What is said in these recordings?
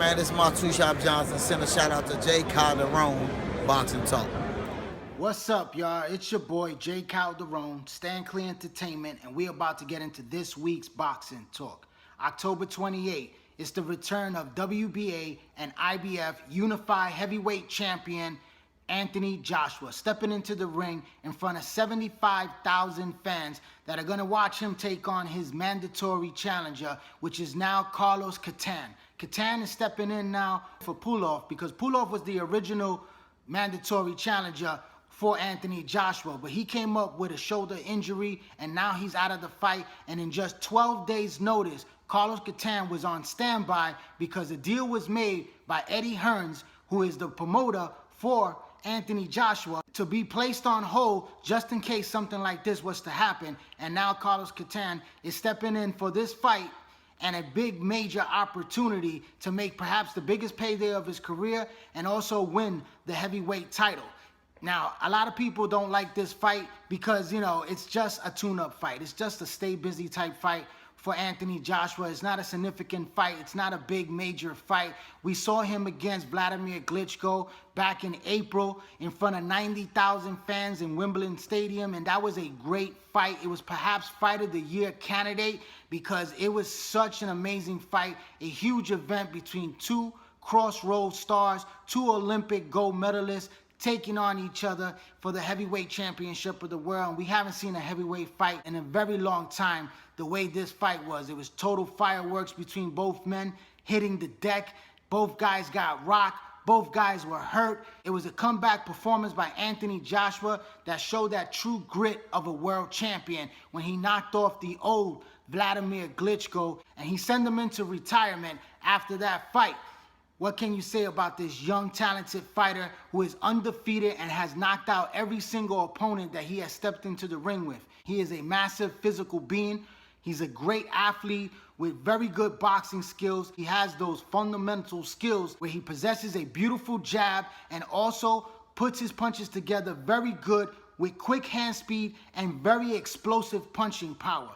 man? This is my two-shop Johnson. Send a shout-out to J. Calderon, Boxing Talk. What's up, y'all? It's your boy, J. Calderon, Stand Clear Entertainment, and we're about to get into this week's Boxing Talk. October 28th, it's the return of WBA and IBF Unified Heavyweight Champion Anthony Joshua stepping into the ring in front of 75,000 fans that are going to watch him take on his mandatory challenger, which is now Carlos Cotto. Cotto is stepping in now for Pulev because Pulev was the original mandatory challenger for Anthony Joshua, but he came up with a shoulder injury and now he's out of the fight, and in just 12 days notice, Carlos Cotto was on standby because a deal was made by Eddie Hearns, who is the promoter for Anthony Joshua, to be placed on hold just in case something like this was to happen. And now Carlos Cotto is stepping in for this fight and a big major opportunity to make perhaps the biggest payday of his career and also win the heavyweight title. Now, a lot of people don't like this fight because, you know, it's just a tune-up fight. It's just a stay busy type fight for Anthony Joshua. It's not a significant fight. It's not a big major fight. We saw him against Vladimir Klitschko back in April in front of 90,000 fans in Wimbledon Stadium, and that was a great fight. It was perhaps Fight of the Year candidate because it was such an amazing fight, a huge event between two crossroads stars, two Olympic gold medalists, taking on each other for the heavyweight championship of the world. And we haven't seen a heavyweight fight in a very long time the way this fight was. It was total fireworks between both men, hitting the deck. Both guys got rocked. Both guys were hurt. It was a comeback performance by Anthony Joshua that showed that true grit of a world champion when he knocked off the old Vladimir Klitschko, and he sent him into retirement after that fight. What can you say about this young, talented fighter who is undefeated and has knocked out every single opponent that he has stepped into the ring with? He is a massive physical being. He's a great athlete with very good boxing skills. He has those fundamental skills where he possesses a beautiful jab and also puts his punches together very good with quick hand speed and very explosive punching power.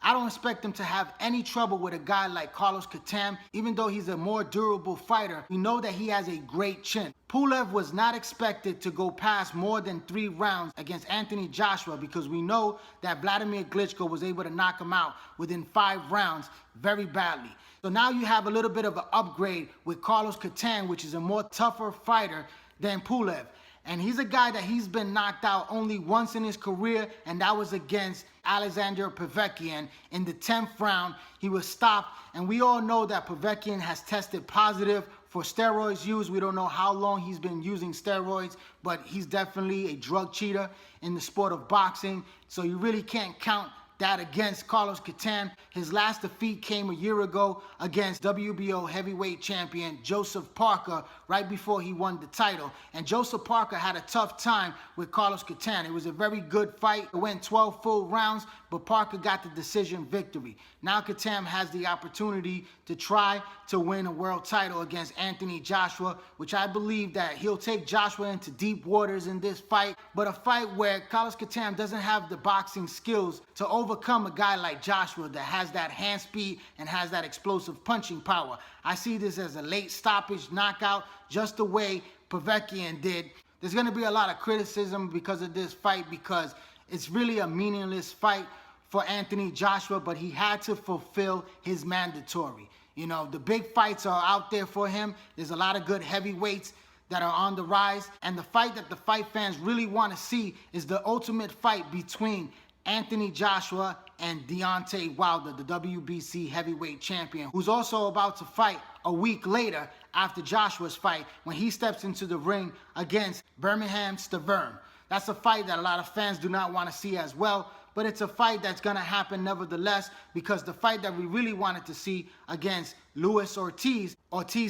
I don't expect him to have any trouble with a guy like Carlos Cotto. Even though he's a more durable fighter, we know that he has a great chin. Pulev was not expected to go past more than 3 rounds against Anthony Joshua because we know that Vladimir Klitschko was able to knock him out within 5 rounds very badly. So now you have a little bit of an upgrade with Carlos Cotto, which is a more tougher fighter than Pulev. And he's a guy that he's been knocked out only once in his career, and that was against Alexander Povetkin in the 10th round. He was stopped, and we all know that Povetkin has tested positive for steroids use. We don't know how long he's been using steroids, but he's definitely a drug cheater in the sport of boxing, so you really can't count that against Carlos Cotto. His last defeat came a year ago against WBO heavyweight champion Joseph Parker right before he won the title. And Joseph Parker had a tough time with Carlos Cotto. It was a very good fight. It went 12 full rounds, but Parker got the decision victory. Now Cotto has the opportunity to try to win a world title against Anthony Joshua, which I believe that he'll take Joshua into deep waters in this fight, but a fight where Carlos Cotto doesn't have the boxing skills to overcome a guy like Joshua that has that hand speed and has that explosive punching power. I see this as a late stoppage knockout, just the way Povetkin did. There's going to be a lot of criticism because of this fight because it's really a meaningless fight for Anthony Joshua, but he had to fulfill his mandatory. You know, the big fights are out there for him. There's a lot of good heavyweights that are on the rise, and the fight that the fight fans really want to see is the ultimate fight between Anthony Joshua and Deontay Wilder, the WBC heavyweight champion, who's also about to fight a week later after Joshua's fight when he steps into the ring against Bermane Stiverne. That's a fight that a lot of fans do not want to see as well, but it's a fight that's going to happen nevertheless because the fight that we really wanted to see against Luis Ortiz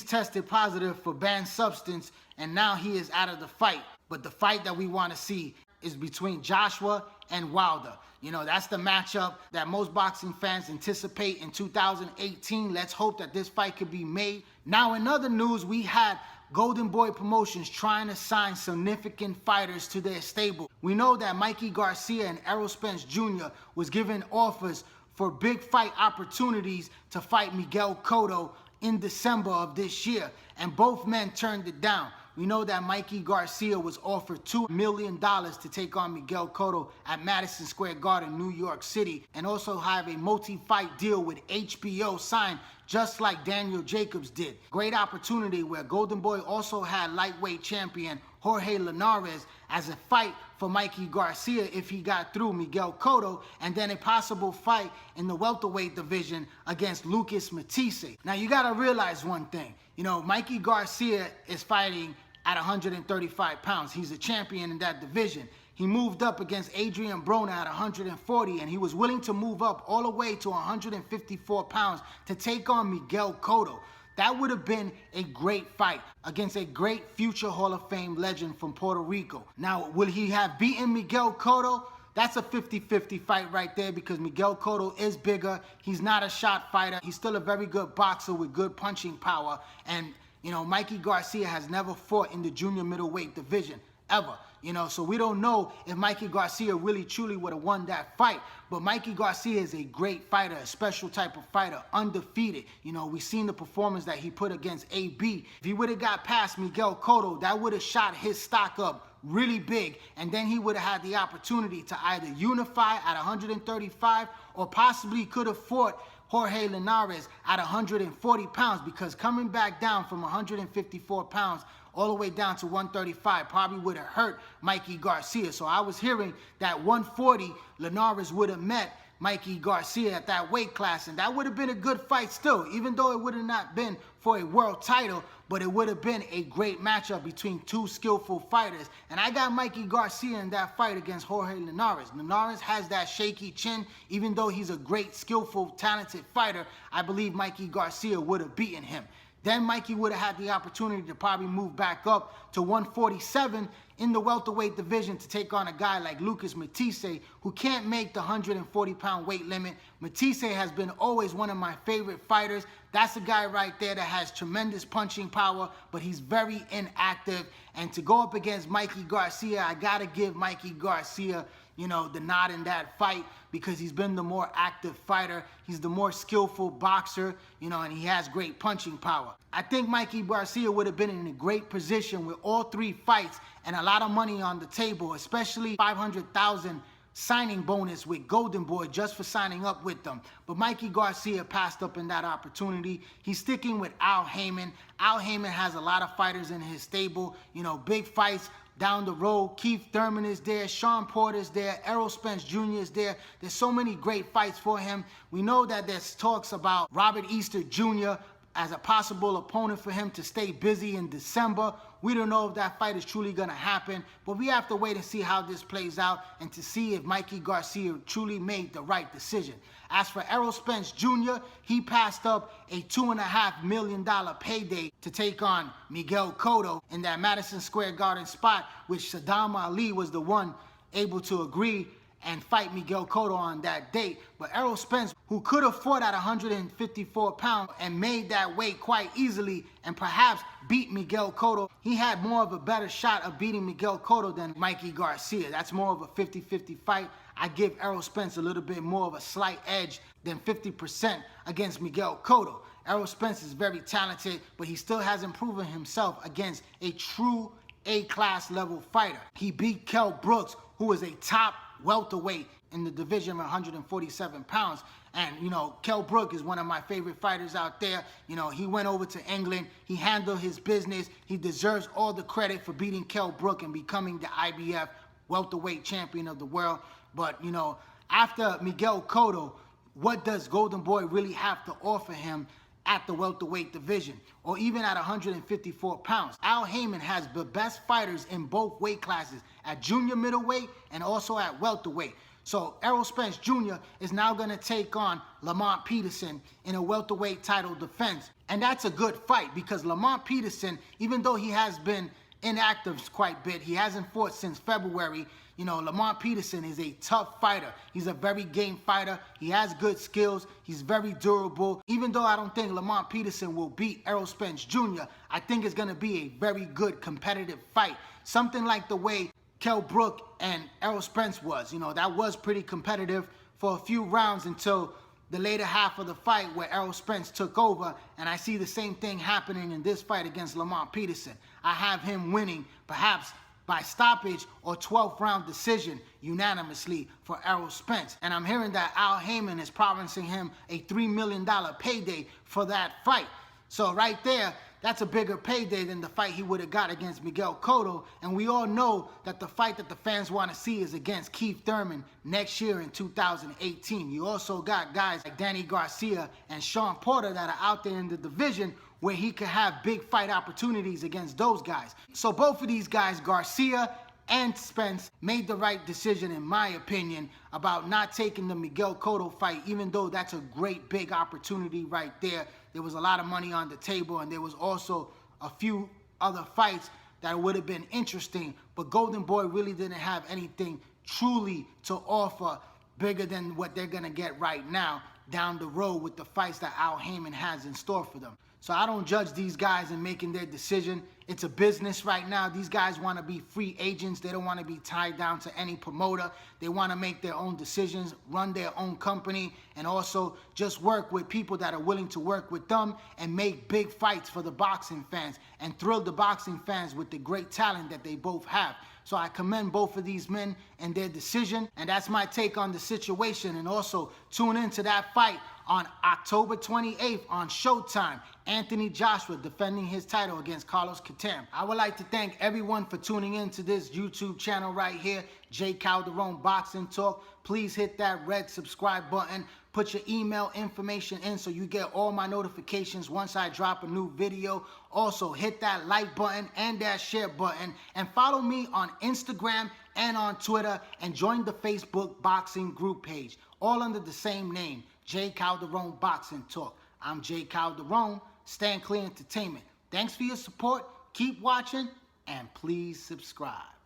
tested positive for banned substance, and now he is out of the fight. But the fight that we want to see is between Joshua and Wilder. You know, that's the matchup that most boxing fans anticipate in 2018. Let's hope that this fight could be made. Now, in other news, we had Golden Boy Promotions trying to sign significant fighters to their stable. We know that Mikey Garcia and Errol Spence Jr. was given offers for big fight opportunities to fight Miguel Cotto in December of this year, and both men turned it down. We know that Mikey Garcia was offered $2 million to take on Miguel Cotto at Madison Square Garden, New York City, and also have a multi-fight deal with HBO signed just like Daniel Jacobs did. Great opportunity where Golden Boy also had lightweight champion Jorge Linares as a fight for Mikey Garcia if he got through Miguel Cotto, and then a possible fight in the welterweight division against Lucas Mattysse. Now you gotta realize one thing, Mikey Garcia is fighting at 135 pounds. He's a champion in that division. He moved up against Adrian Broner at 140, and he was willing to move up all the way to 154 pounds to take on Miguel Cotto. That would have been a great fight against a great future Hall of Fame legend from Puerto Rico. Now, will he have beaten Miguel Cotto? That's a 50-50 fight right there because Miguel Cotto is bigger. He's not a shot fighter. He's still a very good boxer with good punching power. And, Mikey Garcia has never fought in the junior middleweight division, ever. So we don't know if Mikey Garcia really truly would have won that fight. But Mikey Garcia is a great fighter, a special type of fighter, undefeated. We've seen the performance that he put against AB. If he would have got past Miguel Cotto, that would have shot his stock up really big, and then he would have had the opportunity to either unify at 135 or possibly could have fought Jorge Linares at 140 pounds, because coming back down from 154 pounds all the way down to 135 probably would have hurt Mikey Garcia. So I was hearing that 140 Linares would have met Mikey Garcia at that weight class, and that would have been a good fight still, even though it would have not been for a world title, but it would have been a great matchup between two skillful fighters. And I got Mikey Garcia in that fight against Jorge Linares. Linares has that shaky chin. Even though he's a great, skillful, talented fighter, I believe Mikey Garcia would have beaten him. Then Mikey would have had the opportunity to probably move back up to 147 in the welterweight division to take on a guy like Lucas Mattysse, who can't make the 140-pound weight limit. Mattysse has been always one of my favorite fighters. That's a guy right there that has tremendous punching power, but he's very inactive. And to go up against Mikey Garcia, I got to give Mikey Garcia, the nod in that fight, because he's been the more active fighter. He's the more skillful boxer, and he has great punching power. I think Mikey Garcia would have been in a great position with all three fights and a lot of money on the table, especially $500,000 signing bonus with Golden Boy just for signing up with them. But Mikey Garcia passed up in that opportunity. He's sticking with Al Haymon. Al Haymon has a lot of fighters in his stable, big fights down the road. Keith Thurman is there, Shawn Porter's there, Errol Spence Jr. is there. There's so many great fights for him. We know that there's talks about Robert Easter Jr. as a possible opponent for him to stay busy in December. We don't know if that fight is truly going to happen, but we have to wait and see how this plays out and to see if Mikey Garcia truly made the right decision. As for Errol Spence Jr., he passed up a $2.5 million payday to take on Miguel Cotto in that Madison Square Garden spot, which Saddam Ali was the one able to agree and fight Miguel Cotto on that date. But Errol Spence, who could have fought at 154 pounds and made that weight quite easily and perhaps beat Miguel Cotto, he had more of a better shot of beating Miguel Cotto than Mikey Garcia. That's more of a 50-50 fight. I give Errol Spence a little bit more of a slight edge than 50% against Miguel Cotto. Errol Spence is very talented, but he still hasn't proven himself against a true A-class level fighter. He beat Kell Brooks, who is a top welterweight in the division of 147 pounds. And, Kell Brook is one of my favorite fighters out there. He went over to England. He handled his business. He deserves all the credit for beating Kell Brook and becoming the IBF welterweight champion of the world. But, after Miguel Cotto, what does Golden Boy really have to offer him at the welterweight division, or even at 154 pounds? Al Haymon has the best fighters in both weight classes, at junior middleweight and also at welterweight. So Errol Spence Jr. is now going to take on Lamont Peterson in a welterweight title defense. And that's a good fight because Lamont Peterson, even though he has been inactive quite a bit, he hasn't fought since February. Lamont Peterson is a tough fighter. He's a very game fighter. He has good skills. He's very durable. Even though I don't think Lamont Peterson will beat Errol Spence Jr., I think it's going to be a very good competitive fight. Something like the way Kell Brook and Errol Spence was. That was pretty competitive for a few rounds until the later half of the fight where Errol Spence took over, and I see the same thing happening in this fight against Lamont Peterson. I have him winning, perhaps by stoppage or 12th round decision unanimously for Errol Spence. And I'm hearing that Haymon is promising him a $3 million payday for that fight. So right there, that's a bigger payday than the fight he would have got against Miguel Cotto. And we all know that the fight that the fans want to see is against Keith Thurman next year in 2018. You also got guys like Danny Garcia and Shawn that are out there in the division where he could have big fight opportunities against those guys. So both of these guys, Garcia and Spence, made the right decision, in my opinion, about not taking the Miguel Cotto fight, even though that's a great big opportunity right there. There was a lot of money on the table, and there was also a few other fights that would have been interesting, but Golden Boy really didn't have anything truly to offer bigger than what they're gonna get right now down the road with the fights that Haymon has in store for them. So I don't judge these guys in making their decision. It's a business right now. These guys want to be free agents. They don't want to be tied down to any promoter. They want to make their own decisions, run their own company, and also just work with people that are willing to work with them and make big fights for the boxing fans and thrill the boxing fans with the great talent that they both have. So I commend both of these men and their decision, and that's my take on the situation. And also tune into that fight on October 28th on Showtime. Anthony Joshua defending his title against Carlos Katam. I would like to thank everyone for tuning in to this YouTube channel right here, J. Calderon Boxing Talk. Please hit that red subscribe button. Put your email information in so you get all my notifications once I drop a new video. Also, hit that like button and that share button. And follow me on Instagram and on Twitter. And join the Facebook boxing group page. All under the same name, J. Calderon Boxing Talk. I'm J. Calderon, Stand Clear Entertainment. Thanks for your support. Keep watching and please subscribe.